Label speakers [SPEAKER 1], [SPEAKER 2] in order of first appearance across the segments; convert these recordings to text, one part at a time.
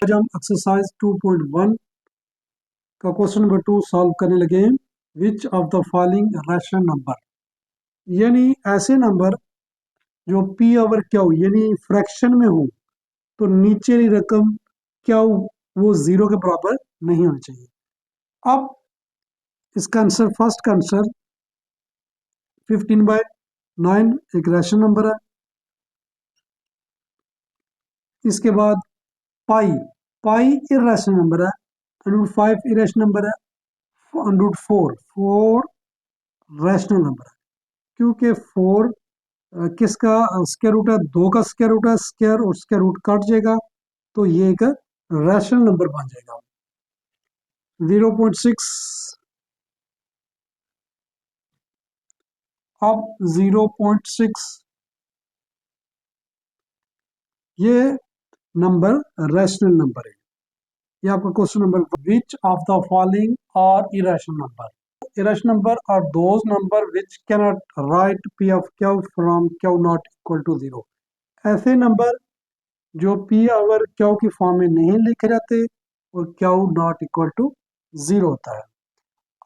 [SPEAKER 1] आज हम एक्सरसाइज 2.1 का क्वेश्चन नंबर 2 सॉल्व करने लगे हैं। विच of the following rational number, यानी ऐसे नंबर जो पी ओवर क्यू यानी फ्रैक्शन में हो तो नीचे वाली रकम क्यू वो जीरो के बराबर नहीं होनी चाहिए। अब इसका आंसर, फर्स्ट का आंसर 15/9 एक रैशनल नंबर है। इसके बाद पाई पाई इरेशनल नंबर है। √5 इरेशनल नंबर है। √4 रैशनल नंबर है, क्योंकि 4 किसका स्क्वायर रूट है, 2 का स्क्वायर रूट है, स्क्वायर और स्क्वायर रूट कट जाएगा तो ये एक रैशनल नंबर बन जाएगा। 0.6 अब 0.6 ये नंबर रैशनल नंबर है। ये आपका question number. Which of the following are irrational number, irrational number are those number which cannot write p of q from q not equal to 0। ऐसे नंबर जो p over q की form में नहीं लिखे जाते और q नॉट इक्वल टू 0 होता है।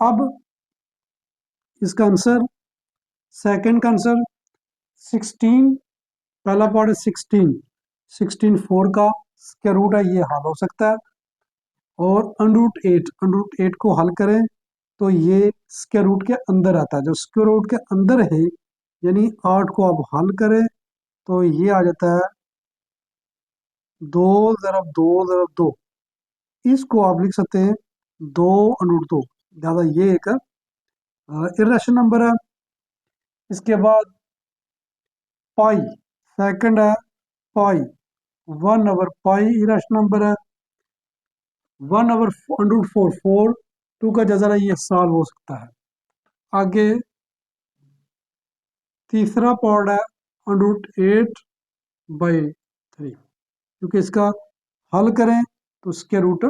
[SPEAKER 1] अब इसका आंसर, सेकंड का आंसर 16, पहला पार्ट है 16 4 का स्क्वायर रूट है, ये हल हो सकता है। और √8 को हल करें तो ये स्क्वायर रूट के अंदर आता है। जो स्क्वायर रूट के अंदर है यानी 8 को आप हल करें तो ये आ जाता है 2 ज़रब 2 ज़रब 2। इसको आप लिख सकते हैं 2√2, ज़्यादा ये एक इरेशनल नंबर है। इसके बाद पाई, सेकंड है पाई 1/पाई इरेशनल नंबर है। 1/√4 2 का जज़रा ये सॉल्व हो सकता है। आगे तीसरा पार्ट है √8/3, क्योंकि इसका हल करें तो स्क्वायर रूट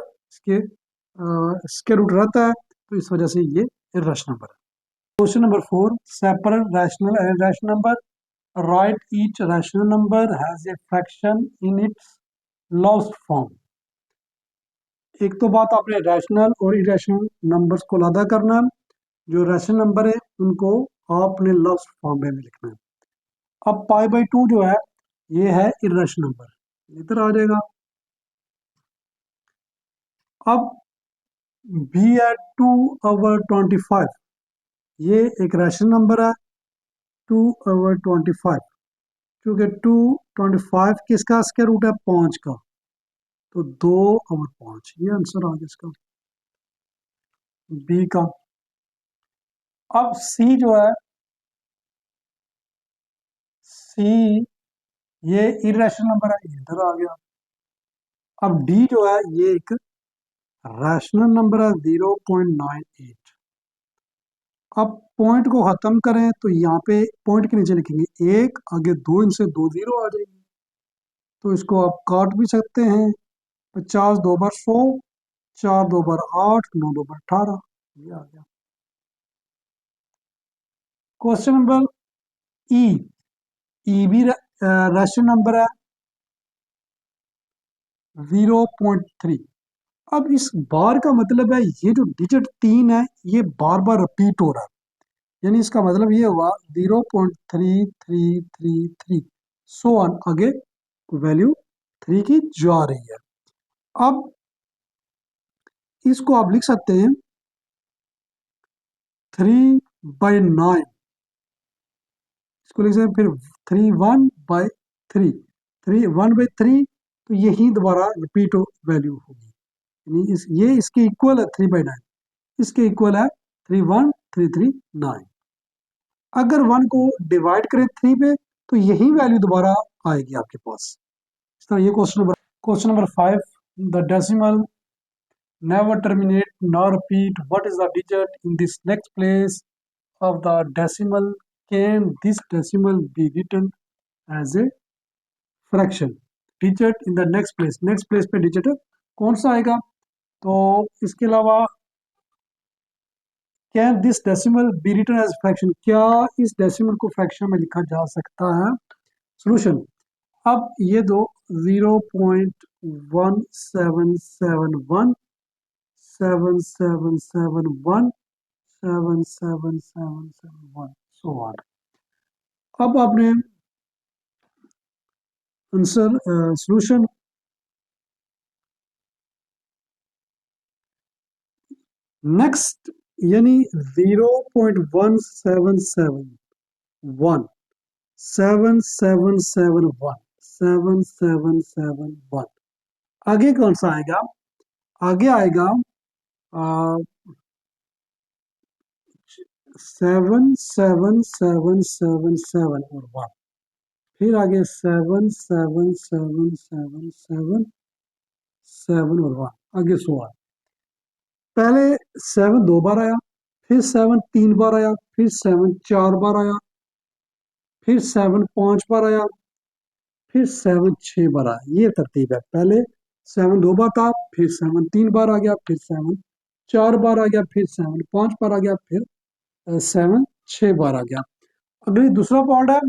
[SPEAKER 1] रहता है, तो इस वजह से ये इरेशनल नंबर है। Question number 4, separate rational and irrational number, right each rational number has a fraction in its lowest form. एक तो बात आपने रैशनल और इरेशनल नंबर्स को अलग करना है। जो रैशनल नंबर है उनको आपने लोएस्ट फॉर्म में लिखना है। अब π/2 जो है ये है इरेशनल नंबर, इधर आ जाएगा। अब b है 2/25, ये एक रैशनल नंबर है 2/25, क्योंकि 2/25 किसका स्क्वायर रूट है 5 का, तो 2/5 ये आंसर आ गया इसका बी का। अब सी जो है, सी ये इरेशनल नंबर है, इधर आ गया। अब डी जो है ये एक रैशनल नंबर है 0.98। अब पॉइंट को खत्म करें तो यहाँ पे पॉइंट के नीचे लिखेंगे 1, आगे 2, इनसे 2 0 आ जाएगी, तो इसको आप काट भी सकते हैं। 50 2 बार 100, 4 2 बार 8, 9 2 बार 18, ये आ गया। क्वेश्चन नंबर ई भी रैशनल नंबर है 0.3। अब इस बार का मतलब है ये जो डिजिट 3 है ये बार बार रिपीट हो रहा है, यानी इसका मतलब ये हुआ 0.3333 सो ऑन, आगे वैल्यू 3 की जा रही है। अब इसको आप लिख सकते हैं 3/9, इसको लिख सकते हैं फिर 3 1/3 तो यही दोबारा रिपीट वैल्यू होगी, यानी ये इसके इक्वल है 3/9, इसके इक्वल है 31339। अगर 1 को डिवाइड करें 3 पे तो यही वैल्यू दोबारा आएगी आपके पास। इस तरह ये question number 5, the decimal never terminate nor repeat. What is the digit in this next place of the decimal? Can this decimal be written as a fraction? Digit in the next place पे digit कौन सा आएगा? तो इसके अलावा can this decimal be written as fraction, क्या इस decimal को फ्रैक्शन में लिखा जा सकता है? सॉल्यूशन, अब ये दो 1771 7771 77771 सो ऑन। अब आपने आंसर सॉल्यूशन नेक्स्ट यानी 0.1771 7771 7771 आगे कौन सा आएगा? आगे आएगा 77777 और 1, फिर आगे 77777 और 1 आगे 100। पहले 7 2 बार आया, फिर 7 3 बार आया, फिर 7 4 बार आया, फिर 7 5 बार आया, फिर 7 6 बार आया। ये तरतीब है। पहले 7 2 बार था, फिर 7 3 बार आ गया, फिर 7 4 बार आ गया, फिर 7 5 बार आ गया, फिर 7 6 बार आ गया। अगली दूसरा पॉइंट है,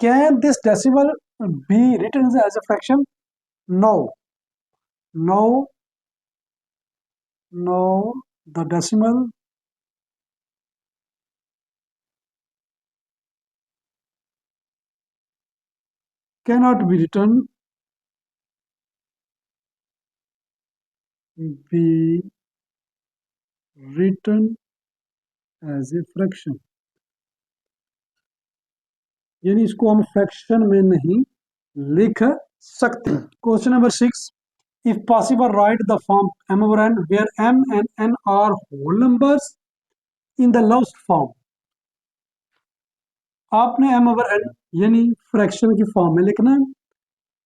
[SPEAKER 1] can this decimal be written as a fraction? No no no, the decimal cannot be written as a fraction, यानी इसको हम फ्रैक्शन में नहीं लिख सकते। Question number 6, if possible write the form m over n where m and n are whole numbers in the lowest form। आपने m over n यानी fraction की फॉर्म में लिखना है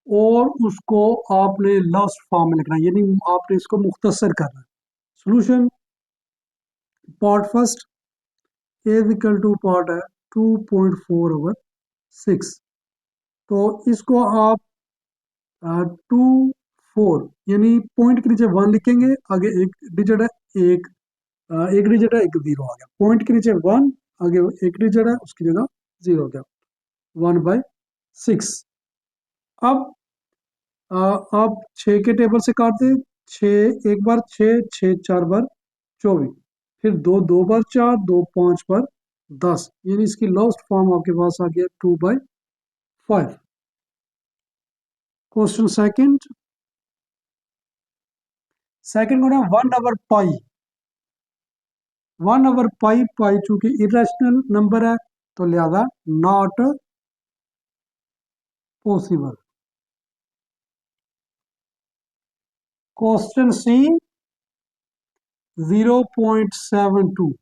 [SPEAKER 1] और उसको आपने लॉस्ट फॉर्म में लिखना है, यानी आपने इसको मुख्तसर करना है। Solution part first a equal to part है 2.4 over 6, तो इसको आप 2 4 यानी पॉइंट के नीचे 1 लिखेंगे, आगे एक डिजिट है, एक डिजिट है, एक जीरो आ गया। पॉइंट के नीचे 1, आगे एक डिजिट है, उसकी जगह 0 हो गया, 1/6। अब आप 6 के टेबल से काट दें, 6 एक बार 6, 6 4 बार 24, फिर 2 2 बार 4, 2 5 बार 10, यानी इसकी लास्ट फॉर्म आपके पास आ गया 2/5। क्वेश्चन सेकंड को ना 1/पाई, 1/पाई, पाई चूंकि इरेशनल नंबर है तो लिहाजा नॉट पॉसिबल। क्वेश्चन सी 0.72,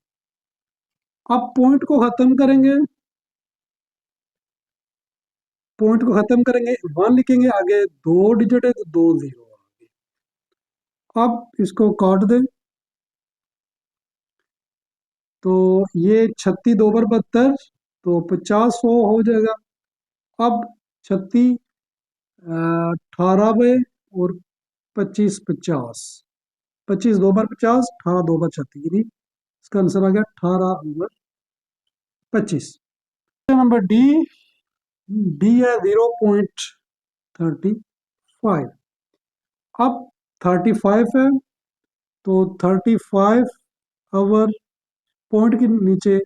[SPEAKER 1] अब पॉइंट को खत्म करेंगे, 1 लिखेंगे, आगे 2 डिजिट है तो 2 0 आ गए। अब इसको काट दें तो ये 36 2 बार 72, तो 50 100 हो जाएगा। अब 36 18 बाय और 25 50, 25 2 बार 50, 18 2 बार 36, यानी इसका आंसर आ गया 18/25। नंबर डी है 0.35। अब 35 है तो 35 अवर पॉइंट के नीचे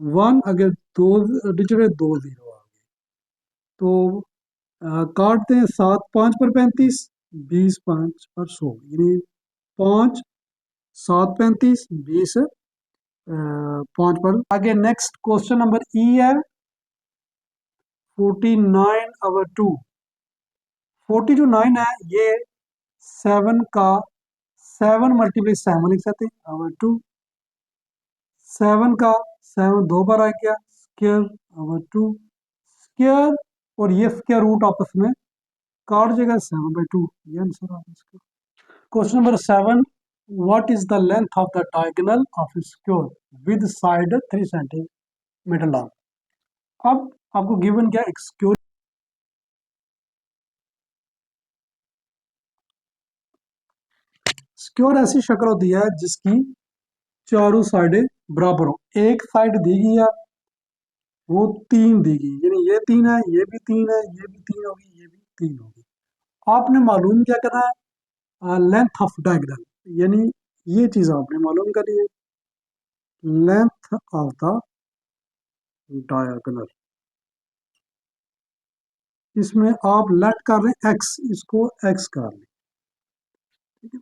[SPEAKER 1] 1, अगर 2 डिजिट है 2 0 आ गए, तो काटते हैं 7 5 पर 35, 20 5 पर 100, यानी 5 7 35, 20 5 पर। आगे नेक्स्ट क्वेश्चन नंबर ई है 49/2। 40 जो 9 है, ये 7 का 7 मल्टीप्लाई 7 लिख सकते हैं over 2। 7 का 7 2 बार आ गया, स्क्वायर over 2 स्क्वायर, और ये स्क्वायर रूट आपस में काट जाएगा 7/2, ये आंसर आ गया। Question number 7, what is the length of the diagonal of A square with side 3 centimetre long. अब आपको गिवन क्या, एक स्क्वायर ऐसी शक्ल होती है जिसकी चारों साइडें बराबर हो। एक साइड दी गई है, वो 3 दी गई, यानी ये 3 है, ये भी 3 है, ये भी 3 होगी, ये भी 3 होगी। आपने मालूम क्या करना है, लेंथ ऑफ डायगोनल, यानी ये चीज आपने मालूम करनी है, लेंथ ऑफ द डायगोनल। इसमें आप लेट कर रहे हैं एक्स, इसको एक्स कर लें, ठीक है।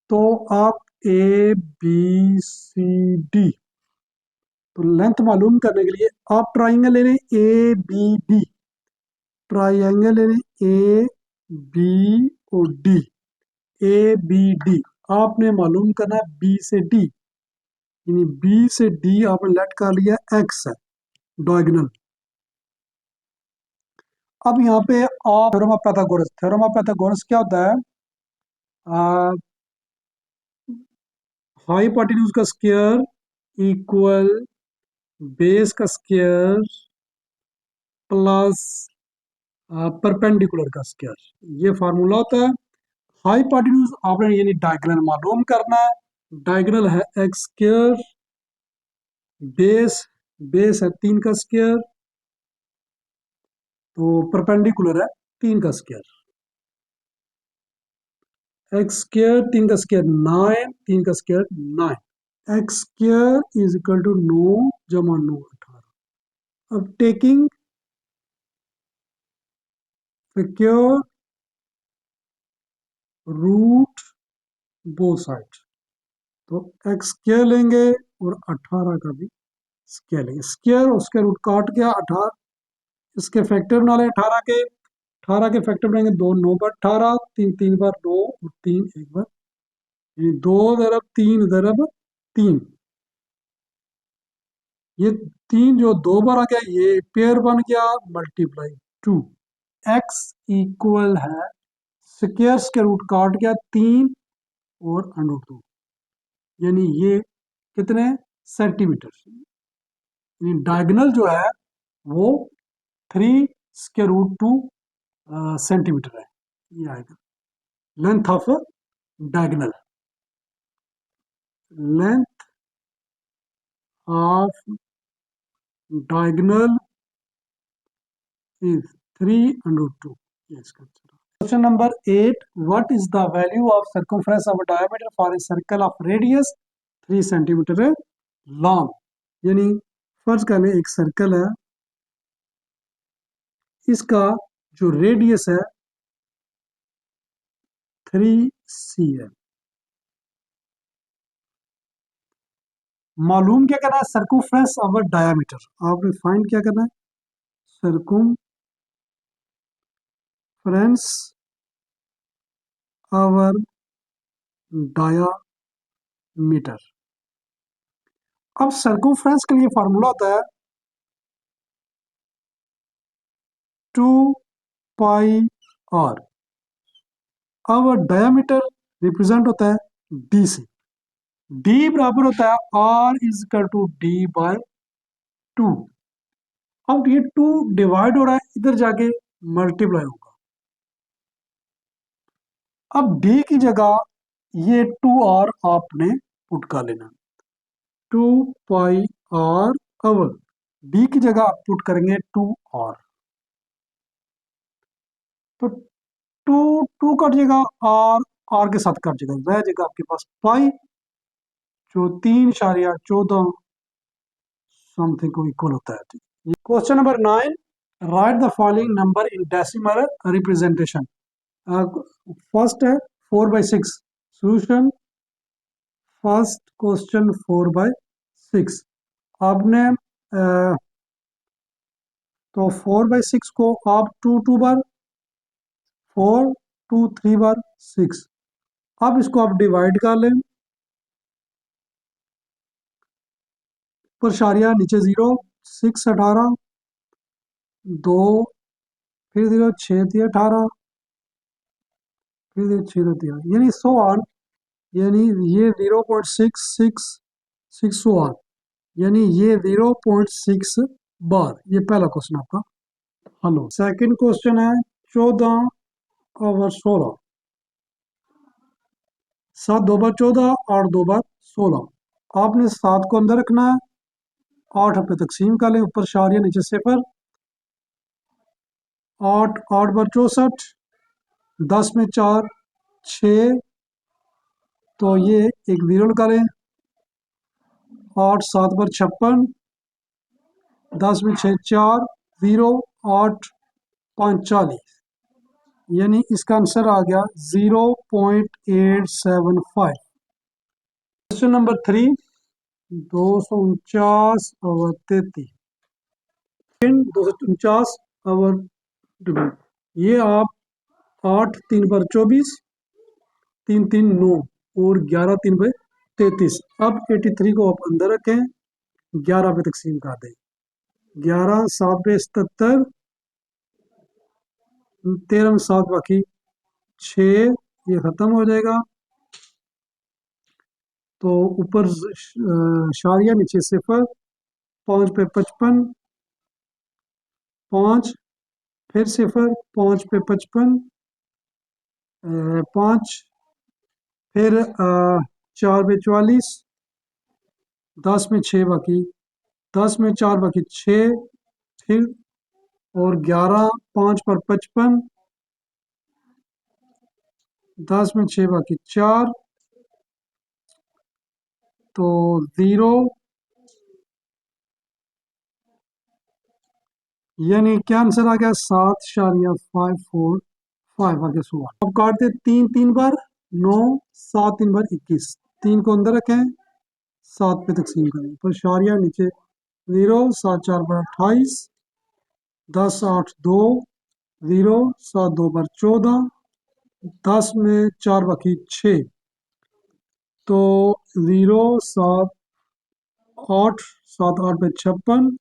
[SPEAKER 1] तो आप ए बी सी डी, तो लेंथ मालूम करने के लिए आप ट्राइंगल ले लें ए बी डी, ट्राइंगल ले लें ए बी और डी, ए बी डी। आपने मालूम करना है बी से डी, यानी बी से डी आपने लेट कर लिया एक्स है डायगोनल। अब यहाँ पे आप theorem of Pythagoras, theorem of Pythagoras क्या होता है, हाइपोटेन्यूज का स्क्वायर इक्वल बेस का स्क्वायर प्लस परपेंडिकुलर का स्क्वायर, ये फार्मूला होता है। हाइपोटेन्यूज आपने यानी डायगोनल मालूम करना है, डायगोनल है एक्स स्क्वायर, बेस बेस है 3 का स्क्वायर, तो परपेंडिकुलर है 3 का स्क्वायर, एक्स स्क्वायर 3 का स्क्वायर 9, 3 का square 9, x square is equal to 9 जमा 9 18। अब taking square root both side, तो एक्स स्क्वायर लेंगे और 18 का भी स्क्वायर लेंगे, स्क्वायर उसके रूट काट गया 18, इसके फैक्टर बना लें 18 के, 18 के फैक्टर बनाएंगे 2 9 बार 18, 3 3 बार 2 और 3 1 बार, यानी 2 दरब 3 दरब 3, ये 3 जो 2 बार आ गया ये पेयर बन गया मल्टीप्लाई 2, एक्स इक्वल है स्क्वायर्स के रूट काट गया 3 और अंडर 2, यानी ये कितने सेंटीमीटर, यानी डायगोनल जो है वो 3 स्क्वायर रूट 2 सेंटीमीटर है, ये आएगा length of diagonal, length of diagonal is 3 under 2. Yes, question number 8. What is the value of circumference of a diameter for a circle of radius 3 centimeter long? यानी फर्ज कर लें एक सर्कल है, इसका जो रेडियस है 3c है। मालूम क्या करना है, सर्कमफ्रेंस ऑफ अ डायमीटर, आपने फाइंड क्या करना है, सर्कमफ्रेंस आवर डायामीटर। अब सर्कमफ्रेंस के लिए फार्मूला होता है 2 पाई आर, अब डायामीटर रिप्रेजेंट होता है डी से, डी बराबर होता है r is equal to d by 2। अब ये 2 डिवाइड हो रहा है, इधर जाके मल्टीप्लाई होगा, अब डी की जगह ये 2 आर आपने पुट कर लेना, 2 पाई आर, अब डी की जगह आप पुट करेंगे 2 आर, तो 2 2 कट जाएगा, आर आर के साथ कट जाएगा, रह जाएगा आपके पास पाई जो 3.14 समथिंग को इक्वल होता है। Question number 9, right the following number in decimal representation. First है 4/6, सोल्यूशन फर्स्ट क्वेश्चन 4/6, आपने तो 4/6 को आप 2 2 बार 4 2 3 बार 6, अब इसको आप डिवाइड कर लें, ऊपर शारिया नीचे 0, 6 18, 2 फिर 0 6 दिया 18, फिर 0 दिया, यानी सो ऑन, यानी ये 0.666 सो ऑन, यानी ये 0.6 बार। ये पहला क्वेश्चन आपका हल हो। सेकंड क्वेश्चन है 14/16, 7 2 बार 14, 8 2 बार 16, आपने 7 को अंदर रखना है, 8 पे तकसीम कर लें, ऊपर शारिया नीचे 0, 8 8 बार 64, 10 में 4 6, तो ये एक 0 निकालें। 8 7 पर 56, 10 में 6 4 0, 8 5 40, यानी इसका आंसर आ गया 0.875। क्वेश्चन नंबर 3, 249/33, 249/, ये आप 8 3 पर 24, 3 3 9 और 11 3 पर 33। अब 83 को आप अंदर रखें, 11 पे तकसीम कर दें। 11 7 पे 77, 13 में 7 बाकी 6, ये खत्म हो जाएगा। तो ऊपर शारिया, नीचे 0, 5 पे 55, 5 फिर 0, 5 पे 55, 5 फिर 4 पे 44, 10 में 6 बाकी, 10 में 4 बाकी 6, फिर और 11, 5 पर 55, 10 में 6 बाकी 4, तो 0, यानी क्या आंसर आ गया 7.545 आगे सुबह। अब काटते 3 3 बार 9, 7 3 बार 21, 3 को अंदर रखें, 7 पे तकसीम करें, पर शारिया नीचे 0, 7 4 पर 28, 10 8 2 0, 7 2 पर 14, 10 में 4 बाकी 6, तो 0 7 8 7 8 पे 56,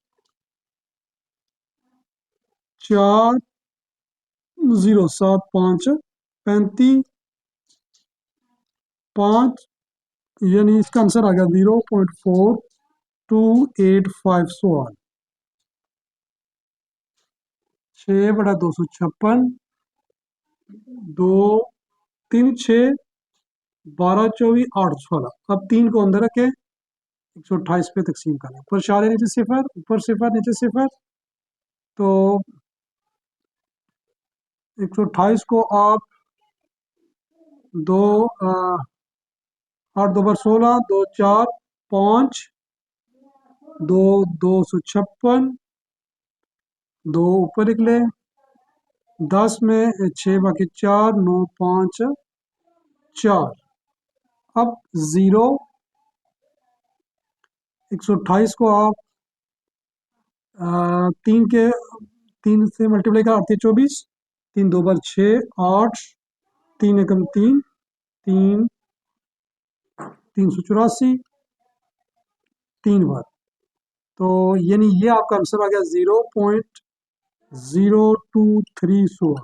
[SPEAKER 1] 4 0 7 5 35, 5, यानी इसका आंसर आ गया 0.4285 सवाल। 6 बड़ा 256, 2 3 6 12 24 8 16। अब 3 को अंदर रखें, 128 पे तकसीम करें, ऊपर शारे नीचे 0, ऊपर 0 नीचे 0, तो 128 को आप 2 8 2 पर 16, 2 4 5, 2 256, 2 ऊपर निकले, 10 में 6 बाकी 4, 9 5 4। अब 0, 128 को आप 3 से मल्टीप्लाई कर 8 24, 3 2 बार 6 8, 3 एकम 3 3 384, 3 बार, तो यानी ये आपका आंसर आ गया 0.023 सोल।